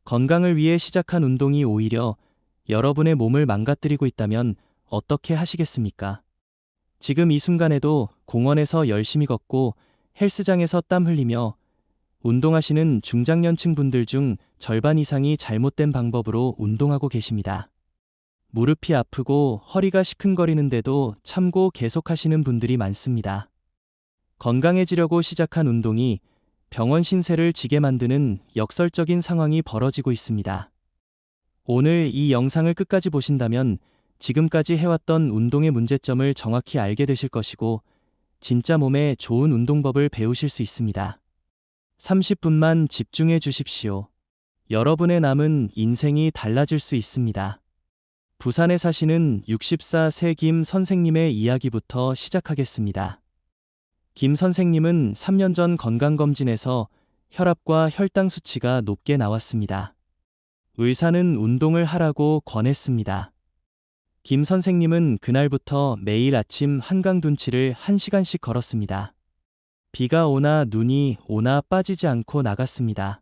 건강을 위해 시작한 운동이 오히려 여러분의 몸을 망가뜨리고 있다면 어떻게 하시겠습니까? 지금 이 순간에도 공원에서 열심히 걷고 헬스장에서 땀 흘리며 운동하시는 중장년층 분들 중 절반 이상이 잘못된 방법으로 운동하고 계십니다. 무릎이 아프고 허리가 시큰거리는데도 참고 계속하시는 분들이 많습니다. 건강해지려고 시작한 운동이 병원 신세를 지게 만드는 역설적인 상황이 벌어지고 있습니다. 오늘 이 영상을 끝까지 보신다면 지금까지 해왔던 운동의 문제점을 정확히 알게 되실 것이고 진짜 몸에 좋은 운동법을 배우실 수 있습니다. 30분만 집중해 주십시오. 여러분의 남은 인생이 달라질 수 있습니다. 부산에 사시는 64세 김 선생님의 이야기부터 시작하겠습니다. 김 선생님은 3년 전 건강검진에서 혈압과 혈당 수치가 높게 나왔습니다. 의사는 운동을 하라고 권했습니다. 김 선생님은 그날부터 매일 아침 한강 둔치를 1시간씩 걸었습니다. 비가 오나 눈이 오나 빠지지 않고 나갔습니다.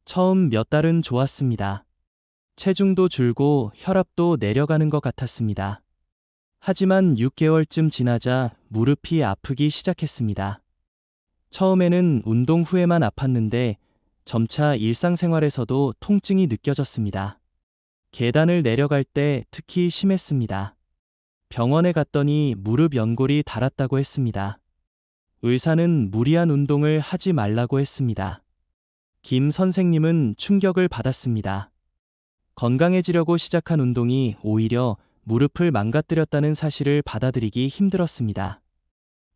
처음 몇 달은 좋았습니다. 체중도 줄고 혈압도 내려가는 것 같았습니다. 하지만 6개월쯤 지나자 무릎이 아프기 시작했습니다. 처음에는 운동 후에만 아팠는데 점차 일상생활에서도 통증이 느껴졌습니다. 계단을 내려갈 때 특히 심했습니다. 병원에 갔더니 무릎 연골이 닳았다고 했습니다. 의사는 무리한 운동을 하지 말라고 했습니다. 김 선생님은 충격을 받았습니다. 건강해지려고 시작한 운동이 오히려 무릎을 망가뜨렸다는 사실을 받아들이기 힘들었습니다.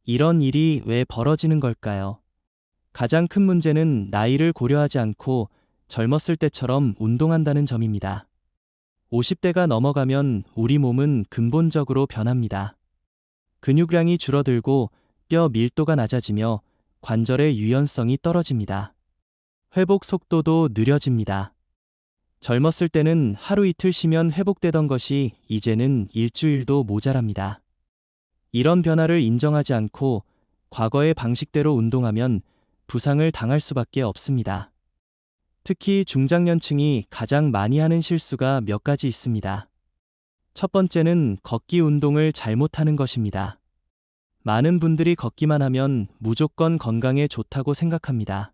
이런 일이 왜 벌어지는 걸까요? 가장 큰 문제는 나이를 고려하지 않고 젊었을 때처럼 운동한다는 점입니다. 50대가 넘어가면 우리 몸은 근본적으로 변합니다. 근육량이 줄어들고 뼈 밀도가 낮아지며 관절의 유연성이 떨어집니다. 회복 속도도 느려집니다. 젊었을 때는 하루 이틀 쉬면 회복되던 것이 이제는 일주일도 모자랍니다. 이런 변화를 인정하지 않고 과거의 방식대로 운동하면 부상을 당할 수밖에 없습니다. 특히 중장년층이 가장 많이 하는 실수가 몇 가지 있습니다. 첫 번째는 걷기 운동을 잘못하는 것입니다. 많은 분들이 걷기만 하면 무조건 건강에 좋다고 생각합니다.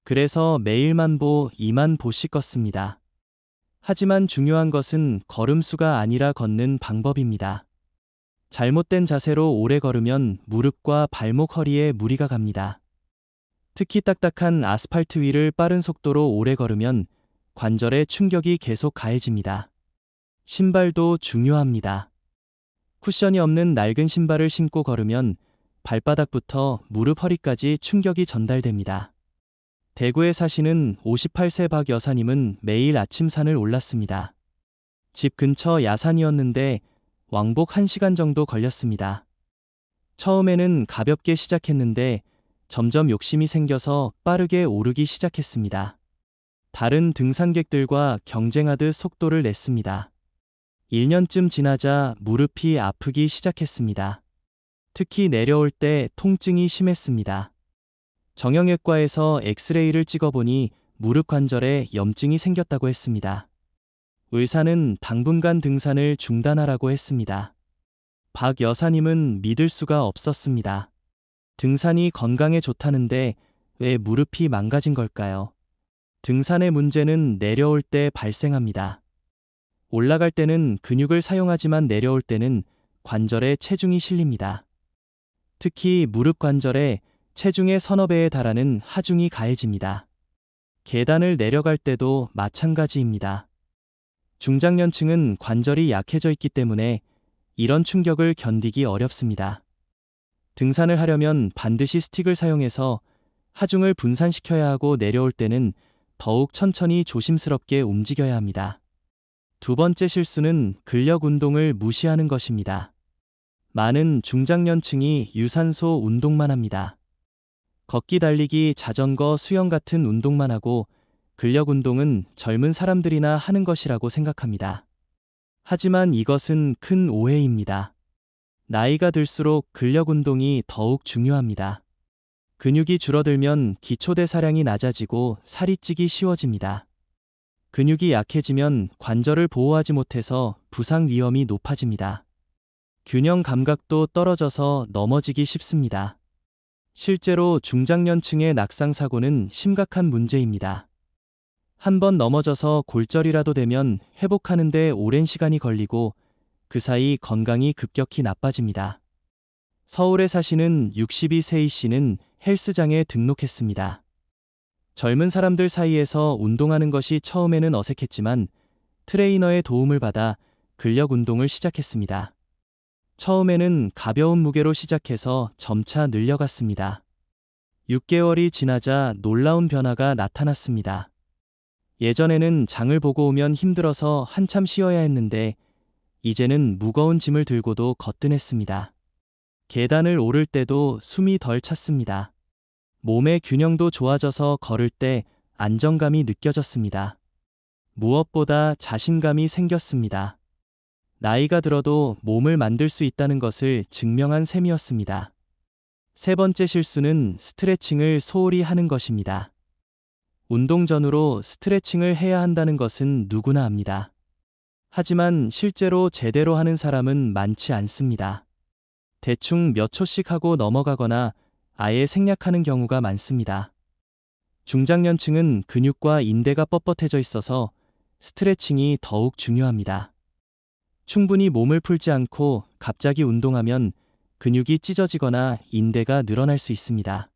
그래서 매일 10,000보, 20,000보씩 걷습니다. 하지만 중요한 것은 걸음수가 아니라 걷는 방법입니다. 잘못된 자세로 오래 걸으면 무릎과 발목 허리에 무리가 갑니다. 특히 딱딱한 아스팔트 위를 빠른 속도로 오래 걸으면 관절에 충격이 계속 가해집니다. 신발도 중요합니다. 쿠션이 없는 낡은 신발을 신고 걸으면 발바닥부터 무릎 허리까지 충격이 전달됩니다. 대구에 사시는 58세 박 여사님은 매일 아침 산을 올랐습니다. 집 근처 야산이었는데 왕복 1시간 정도 걸렸습니다. 처음에는 가볍게 시작했는데 점점 욕심이 생겨서 빠르게 오르기 시작했습니다. 다른 등산객들과 경쟁하듯 속도를 냈습니다. 1년쯤 지나자 무릎이 아프기 시작했습니다. 특히 내려올 때 통증이 심했습니다. 정형외과에서 엑스레이를 찍어보니 무릎 관절에 염증이 생겼다고 했습니다. 의사는 당분간 등산을 중단하라고 했습니다. 박 여사님은 믿을 수가 없었습니다. 등산이 건강에 좋다는데 왜 무릎이 망가진 걸까요? 등산의 문제는 내려올 때 발생합니다. 올라갈 때는 근육을 사용하지만 내려올 때는 관절에 체중이 실립니다. 특히 무릎 관절에 체중의 서너 배에 달하는 하중이 가해집니다. 계단을 내려갈 때도 마찬가지입니다. 중장년층은 관절이 약해져 있기 때문에 이런 충격을 견디기 어렵습니다. 등산을 하려면 반드시 스틱을 사용해서 하중을 분산시켜야 하고 내려올 때는 더욱 천천히 조심스럽게 움직여야 합니다. 두 번째 실수는 근력 운동을 무시하는 것입니다. 많은 중장년층이 유산소 운동만 합니다. 걷기, 달리기, 자전거, 수영 같은 운동만 하고 근력 운동은 젊은 사람들이나 하는 것이라고 생각합니다. 하지만 이것은 큰 오해입니다. 나이가 들수록 근력 운동이 더욱 중요합니다. 근육이 줄어들면 기초대사량이 낮아지고 살이 찌기 쉬워집니다. 근육이 약해지면 관절을 보호하지 못해서 부상 위험이 높아집니다. 균형 감각도 떨어져서 넘어지기 쉽습니다. 실제로 중장년층의 낙상 사고는 심각한 문제입니다. 한 번 넘어져서 골절이라도 되면 회복하는 데 오랜 시간이 걸리고 그 사이 건강이 급격히 나빠집니다. 서울에 사시는 62세 이 씨는 헬스장에 등록했습니다. 젊은 사람들 사이에서 운동하는 것이 처음에는 어색했지만 트레이너의 도움을 받아 근력 운동을 시작했습니다. 처음에는 가벼운 무게로 시작해서 점차 늘려갔습니다. 6개월이 지나자 놀라운 변화가 나타났습니다. 예전에는 장을 보고 오면 힘들어서 한참 쉬어야 했는데 이제는 무거운 짐을 들고도 거뜬했습니다. 계단을 오를 때도 숨이 덜 찼습니다. 몸의 균형도 좋아져서 걸을 때 안정감이 느껴졌습니다. 무엇보다 자신감이 생겼습니다. 나이가 들어도 몸을 만들 수 있다는 것을 증명한 셈이었습니다. 세 번째 실수는 스트레칭을 소홀히 하는 것입니다. 운동 전후로 스트레칭을 해야 한다는 것은 누구나 압니다. 하지만 실제로 제대로 하는 사람은 많지 않습니다. 대충 몇 초씩 하고 넘어가거나 아예 생략하는 경우가 많습니다. 중장년층은 근육과 인대가 뻣뻣해져 있어서 스트레칭이 더욱 중요합니다. 충분히 몸을 풀지 않고 갑자기 운동하면 근육이 찢어지거나 인대가 늘어날 수 있습니다.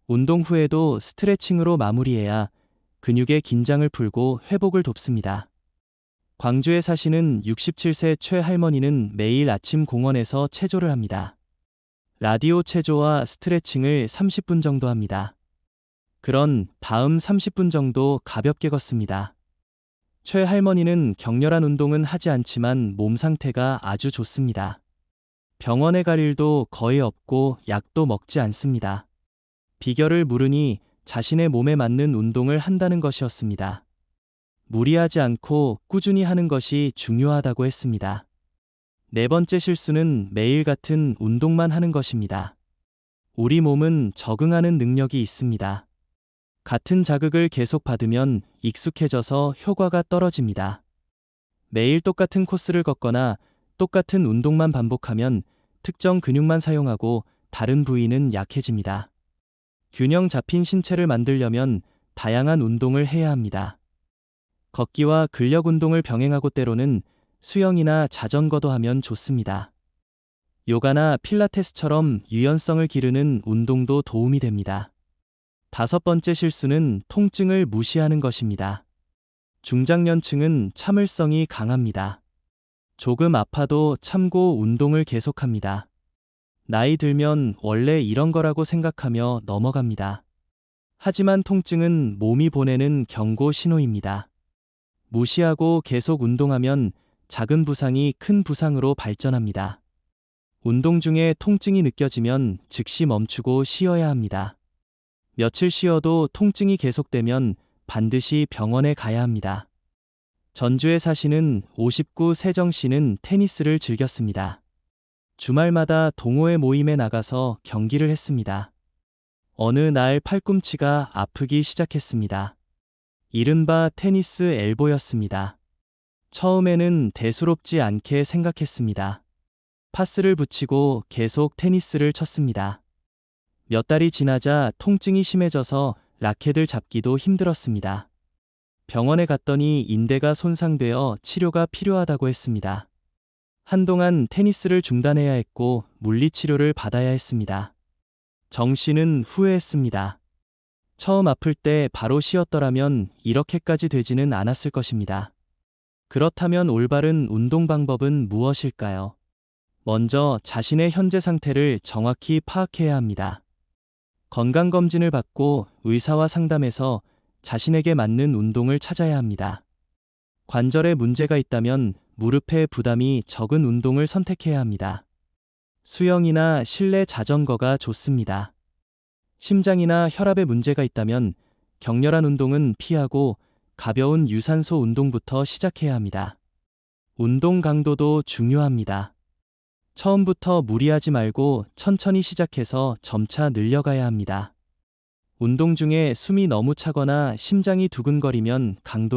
운동 후에도 스트레칭으로 마무리해야 근육의 긴장을 풀고 회복을 돕습니다. 광주에 사시는 67세 최 할머니는 매일 아침 공원에서 체조를 합니다. 라디오 체조와 스트레칭을 30분 정도 합니다. 그런 다음 30분 정도 가볍게 걷습니다. 최 할머니는 격렬한 운동은 하지 않지만 몸 상태가 아주 좋습니다. 병원에 갈 일도 거의 없고 약도 먹지 않습니다. 비결을 물으니 자신의 몸에 맞는 운동을 한다는 것이었습니다. 무리하지 않고 꾸준히 하는 것이 중요하다고 했습니다. 네 번째 실수는 매일 같은 운동만 하는 것입니다. 우리 몸은 적응하는 능력이 있습니다. 같은 자극을 계속 받으면 익숙해져서 효과가 떨어집니다. 매일 똑같은 코스를 걷거나 똑같은 운동만 반복하면 특정 근육만 사용하고 다른 부위는 약해집니다. 균형 잡힌 신체를 만들려면 다양한 운동을 해야 합니다. 걷기와 근력 운동을 병행하고 때로는 수영이나 자전거도 하면 좋습니다. 요가나 필라테스처럼 유연성을 기르는 운동도 도움이 됩니다. 다섯 번째 실수는 통증을 무시하는 것입니다. 중장년층은 참을성이 강합니다. 조금 아파도 참고 운동을 계속합니다. 나이 들면 원래 이런 거라고 생각하며 넘어갑니다. 하지만 통증은 몸이 보내는 경고 신호입니다. 무시하고 계속 운동하면 작은 부상이 큰 부상으로 발전합니다. 운동 중에 통증이 느껴지면 즉시 멈추고 쉬어야 합니다. 며칠 쉬어도 통증이 계속되면 반드시 병원에 가야 합니다. 전주에 사시는 59 세정 씨는 테니스를 즐겼습니다. 주말마다 동호회 모임에 나가서 경기를 했습니다. 어느 날 팔꿈치가 아프기 시작했습니다. 이른바 테니스 엘보였습니다. 처음에는 대수롭지 않게 생각했습니다. 파스를 붙이고 계속 테니스를 쳤습니다. 몇 달이 지나자 통증이 심해져서 라켓을 잡기도 힘들었습니다. 병원에 갔더니 인대가 손상되어 치료가 필요하다고 했습니다. 한동안 테니스를 중단해야 했고 물리치료를 받아야 했습니다. 정 씨는 후회했습니다. 처음 아플 때 바로 쉬었더라면 이렇게까지 되지는 않았을 것입니다. 그렇다면 올바른 운동 방법은 무엇일까요? 먼저 자신의 현재 상태를 정확히 파악해야 합니다. 건강검진을 받고 의사와 상담해서 자신에게 맞는 운동을 찾아야 합니다. 관절에 문제가 있다면 무릎에 부담이 적은 운동을 선택해야 합니다. 수영이나 실내 자전거가 좋습니다. 심장이나 혈압에 문제가 있다면 격렬한 운동은 피하고 가벼운 유산소 운동부터 시작해야 합니다. 운동 강도도 중요합니다. 처음부터 무리하지 말고 천천히 시작해서 점차 늘려가야 합니다. 운동 중에 숨이 너무 차거나 심장이 두근거리면 강도를